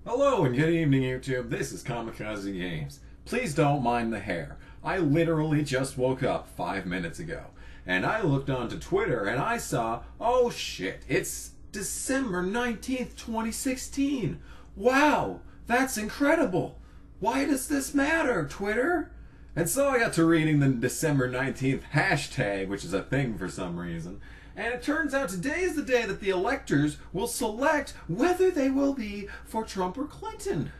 Hello and good evening, YouTube. This is Kamikaze Games. Please don't mind the hair. I literally just woke up 5 minutes ago. And I looked onto Twitter and I saw, oh shit, it's December 19th, 2016. Wow, that's incredible. Why does this matter, Twitter? And so I got to reading the December 19th hashtag, which is a thing for some reason. And it turns out today is the day that the electors will select whether they will be for Trump or Clinton.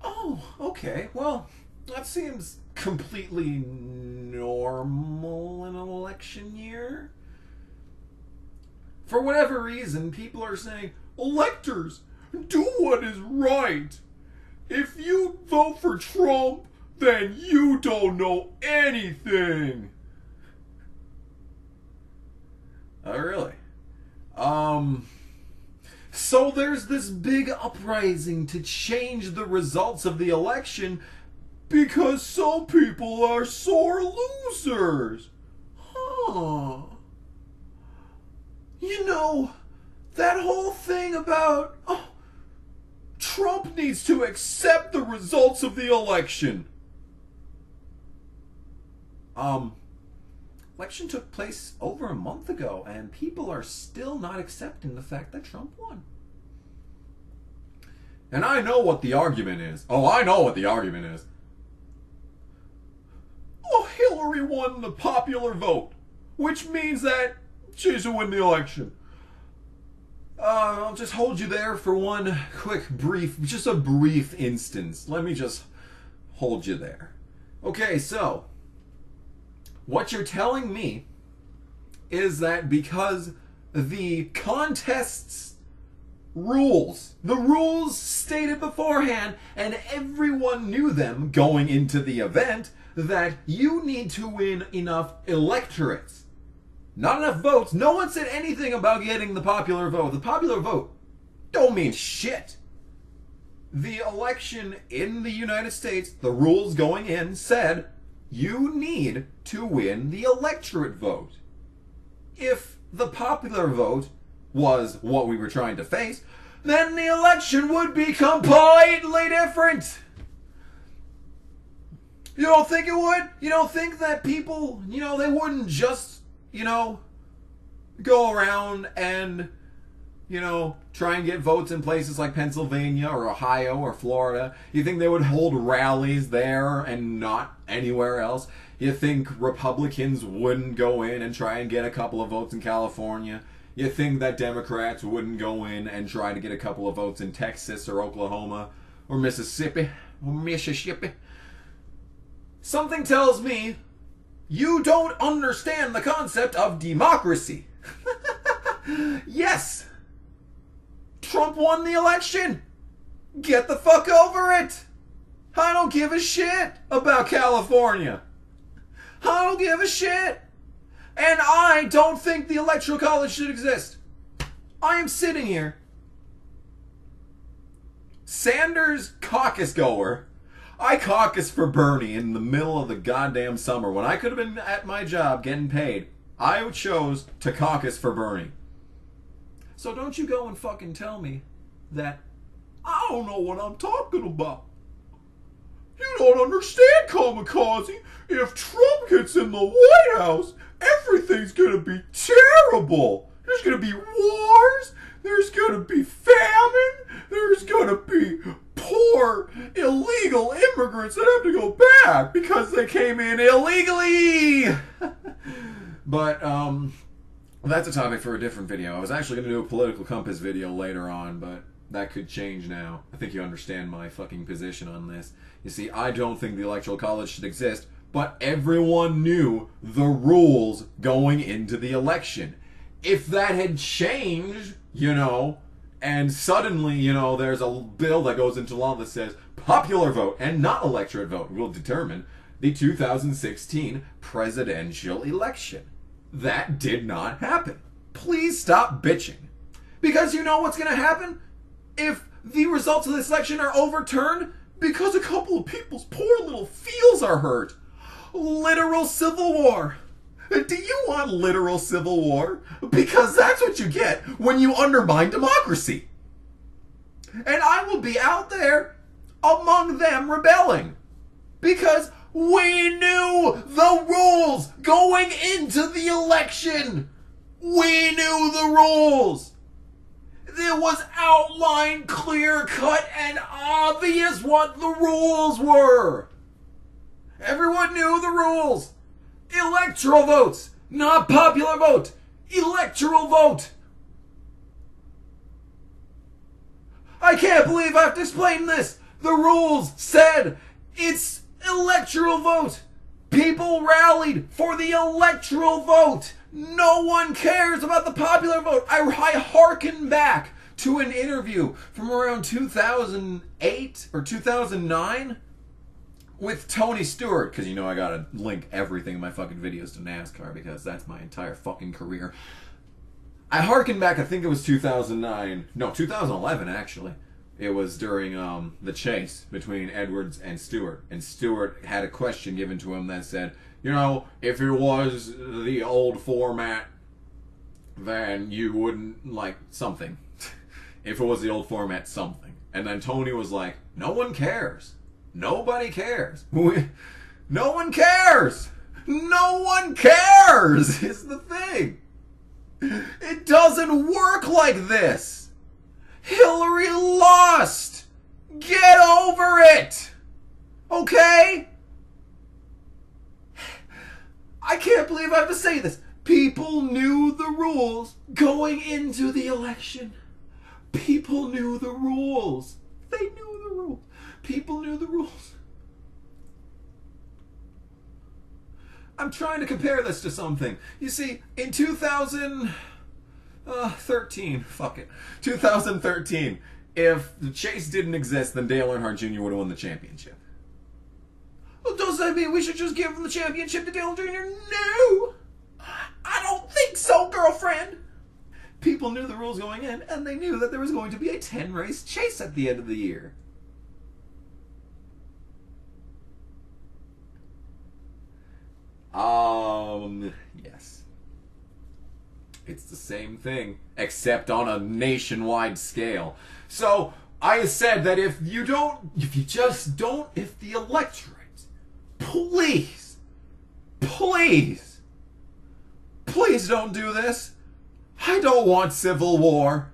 Oh, okay. Well, that seems completely normal in an election year. For whatever reason, people are saying, electors, do what is right. If you vote for Trump, then you don't know anything. Oh, really? So there's this big uprising to change the results of the election because some people are sore losers. Huh. You know, that whole thing about, Trump needs to accept the results of the election. Election took place over a month ago, and people are still not accepting the fact that Trump won. And I know what the argument is. Oh, I know what the argument is. Oh, Hillary won the popular vote, which means that she's to win the election. I'll just hold you there for one quick just a brief instance. Let me just hold you there. Okay, so what you're telling me is that because the contest's rules, the rules stated beforehand, and everyone knew them going into the event, that you need to win enough electorates. Not enough votes. No one said anything about getting the popular vote. The popular vote don't mean shit. The election in the United States, the rules going in said, you need to win the electorate vote. If the popular vote was what we were trying to face, then the election would be completely different. You don't think it would? You don't think that people, they wouldn't just, go around and, try and get votes in places like Pennsylvania or Ohio or Florida? You think they would hold rallies there and not anywhere else? You think Republicans wouldn't go in and try and get a couple of votes in California? You think that Democrats wouldn't go in and try to get a couple of votes in Texas or Oklahoma or Mississippi? Something tells me you don't understand the concept of democracy. Yes! Trump won the election. Get the fuck over it. I don't give a shit about California. I don't give a shit. And I don't think the Electoral College should exist. I am sitting here, Sanders caucus goer. I caucused for Bernie in the middle of the goddamn summer when I could have been at my job getting paid. I chose to caucus for Bernie. So don't you go and fucking tell me that I don't know what I'm talking about. You don't understand, Kamikaze. If Trump gets in the White House, everything's gonna be terrible. There's gonna be wars. There's gonna be famine. There's gonna be poor illegal immigrants that have to go back because they came in illegally. But that's a topic for a different video. I was actually going to do a political compass video later on, but that could change now. I think you understand my fucking position on this. You see, I don't think the Electoral College should exist, but everyone knew the rules going into the election. If that had changed, and suddenly, there's a bill that goes into law that says popular vote and not electorate vote will determine the 2016 presidential election. That did not happen. Please stop bitching. Because you know what's going to happen? If the results of this election are overturned because a couple of people's poor little feels are hurt. Literal civil war. Do you want literal civil war? Because that's what you get when you undermine democracy. And I will be out there among them rebelling. Because we knew the rules going into the election. We knew the rules. It was outlined, clear cut, and obvious what the rules were. Everyone knew the rules. Electoral votes, not popular vote. Electoral vote. I can't believe I have to explain this. The rules said it's electoral vote. People rallied for the electoral vote. No one cares about the popular vote. I hearken back to an interview from around 2008 or 2009 with Tony Stewart, because you know I gotta link everything in my fucking videos to NASCAR because that's my entire fucking career. I hearken back, I think it was 2009, no, 2011 actually. It was during the chase between Edwards and Stewart. And Stewart had a question given to him that said, you know, if it was the old format, then you wouldn't like something. If it was the old format, something. And then Tony was like, no one cares. Nobody cares. No one cares. No one cares is the thing. It doesn't work like this. Hillary lost. Get over it. Okay? I can't believe I have to say this. People knew the rules going into the election. People knew the rules. They knew the rules. People knew the rules. I'm trying to compare this to something. You see, in 2013, if the chase didn't exist, then Dale Earnhardt Jr. would have won the championship. Well, does that mean we should just give the championship to Dale Jr.? No! I don't think so, girlfriend! People knew the rules going in, and they knew that there was going to be a 10-race chase at the end of the year. Yes. It's the same thing, except on a nationwide scale. So, I said that if the electorate, please don't do this. I don't want civil war.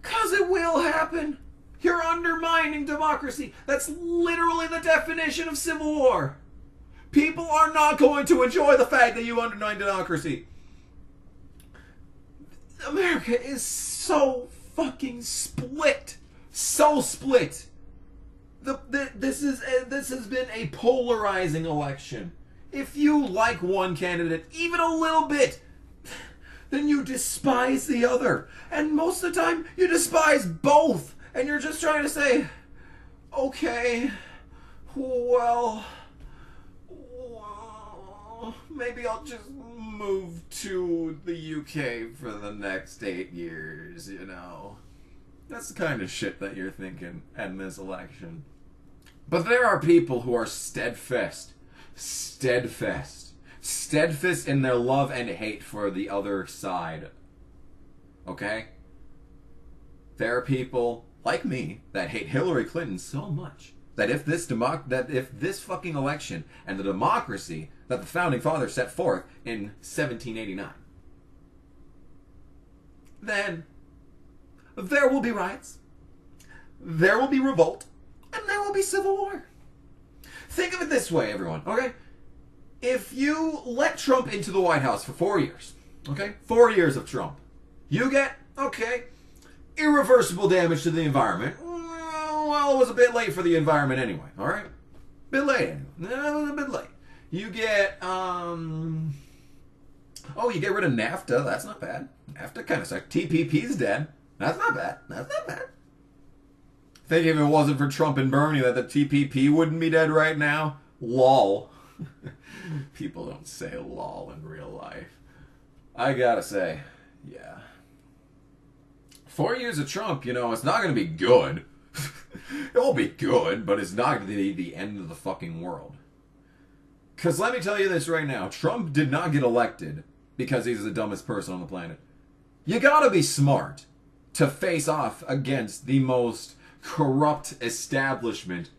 'Cause it will happen. You're undermining democracy. That's literally the definition of civil war. People are not going to enjoy the fact that you undermine democracy. America is so fucking split. So split. This has been a polarizing election. If you like one candidate even a little bit, then you despise the other. And most of the time, you despise both. And you're just trying to say, okay, well, maybe I'll just move to the UK for the next 8 years, you know. That's the kind of shit that you're thinking in this election. But there are people who are steadfast in their love and hate for the other side. Okay? There are people like me that hate Hillary Clinton so much that if this fucking election and the democracy that the founding fathers set forth in 1789, then there will be riots, there will be revolt, and there will be civil war. Think of it this way, everyone, okay? If you let Trump into the White House for 4 years, okay? 4 years of Trump, you get, okay, irreversible damage to the environment. Well, it was a bit late for the environment anyway, alright? Bit late anyway. It was a bit late. You get, you get rid of NAFTA. That's not bad. NAFTA kind of sucks. TPP's dead. That's not bad. That's not bad. Think if it wasn't for Trump and Bernie that the TPP wouldn't be dead right now? Lol. People don't say lol in real life. I gotta say, yeah. 4 years of Trump, you know, it's not gonna be good. It won't be good, but it's not gonna be the end of the fucking world. Because let me tell you this right now. Trump did not get elected because he's the dumbest person on the planet. You gotta be smart. to face off against the most corrupt establishment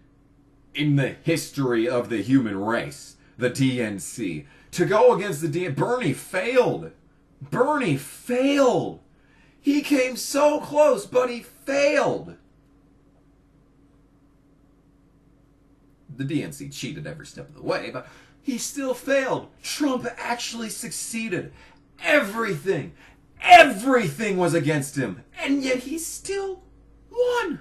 in the history of the human race, the DNC. To go against the DNC, Bernie failed. Bernie failed. He came so close, but he failed. The DNC cheated every step of the way, but he still failed. Trump actually succeeded. Everything was against him, and yet he still won.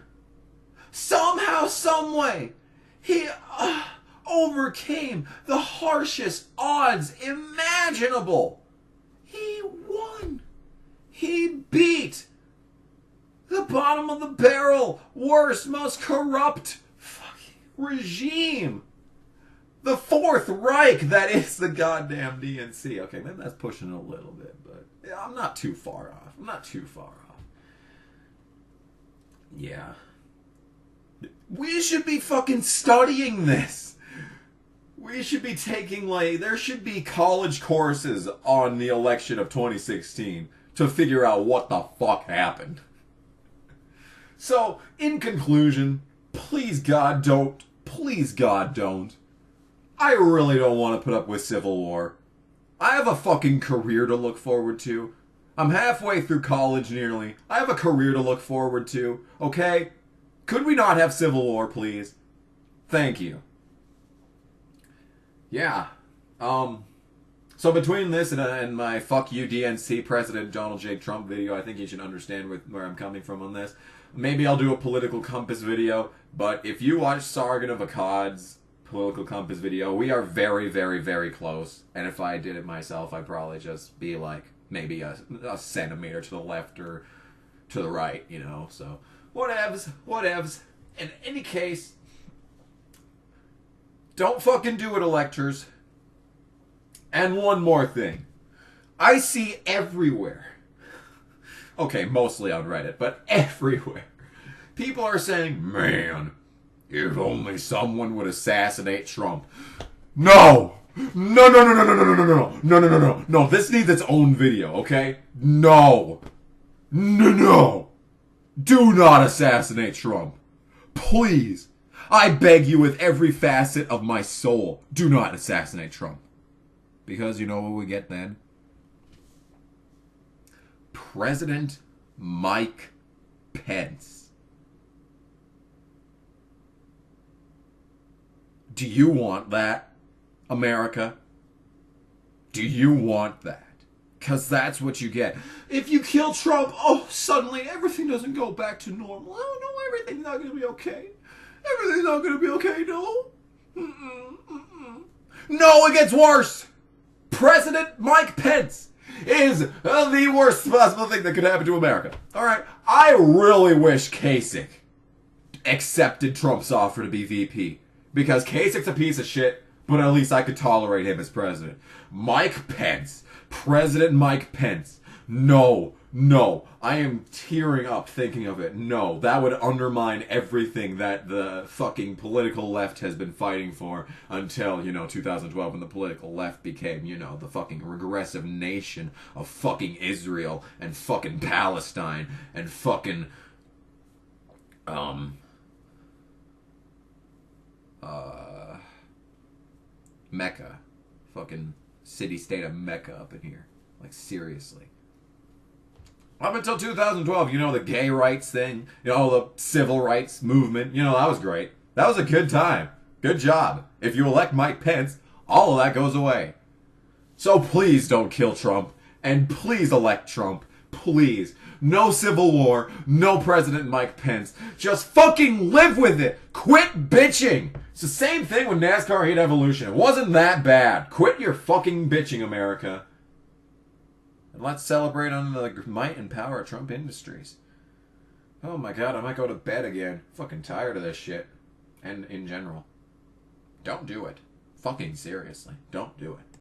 Somehow, someway, he overcame the harshest odds imaginable. He won. He beat the bottom of the barrel, worst, most corrupt fucking regime. The Fourth Reich that is the goddamn DNC. Okay, maybe that's pushing it a little bit, but yeah, I'm not too far off. Yeah. We should be fucking studying this. We should be taking, there should be college courses on the election of 2016 to figure out what the fuck happened. So, in conclusion, please God don't. I really don't want to put up with civil war. I have a fucking career to look forward to. I'm halfway through college nearly. I have a career to look forward to, okay? Could we not have civil war, please? Thank you. Yeah. So between this and my fuck you DNC President Donald J. Trump video, I think you should understand where I'm coming from on this. Maybe I'll do a political compass video, but if you watch Sargon of Akkad's political compass video, we are very, very, very close. And if I did it myself, I'd probably just be like maybe a centimeter to the left or to the right, you know. So whatevs. In any case, don't fucking do it, electors. And one more thing. I see everywhere. Okay, mostly on Reddit, but everywhere. People are saying, man, if only someone would assassinate Trump. No! No, this needs its own video, okay? No! Do not assassinate Trump. Please. I beg you with every facet of my soul, do not assassinate Trump. Because you know what we get then? President Mike Pence. Do you want that, America? Do you want that? Because that's what you get. If you kill Trump, suddenly everything doesn't go back to normal. Oh, no, everything's not going to be okay. Everything's not going to be okay, no. No, it gets worse. President Mike Pence is the worst possible thing that could happen to America. All right, I really wish Kasich accepted Trump's offer to be VP. Because Kasich's a piece of shit, but at least I could tolerate him as president. Mike Pence. President Mike Pence. No. I am tearing up thinking of it. No, that would undermine everything that the fucking political left has been fighting for until, 2012 when the political left became, the fucking regressive nation of fucking Israel and fucking Palestine and fucking, Mecca. Fucking city-state of Mecca up in here. Like, seriously. Up until 2012, the gay rights thing, the civil rights movement, that was great. That was a good time. Good job. If you elect Mike Pence, all of that goes away. So please don't kill Trump, and please elect Trump. Please. No civil war, no President Mike Pence. Just fucking live with it. Quit bitching. It's the same thing with NASCAR Heat Evolution. It wasn't that bad. Quit your fucking bitching, America. And let's celebrate on the might and power of Trump Industries. Oh my god, I might go to bed again. Fucking tired of this shit. And in general. Don't do it. Fucking seriously. Don't do it.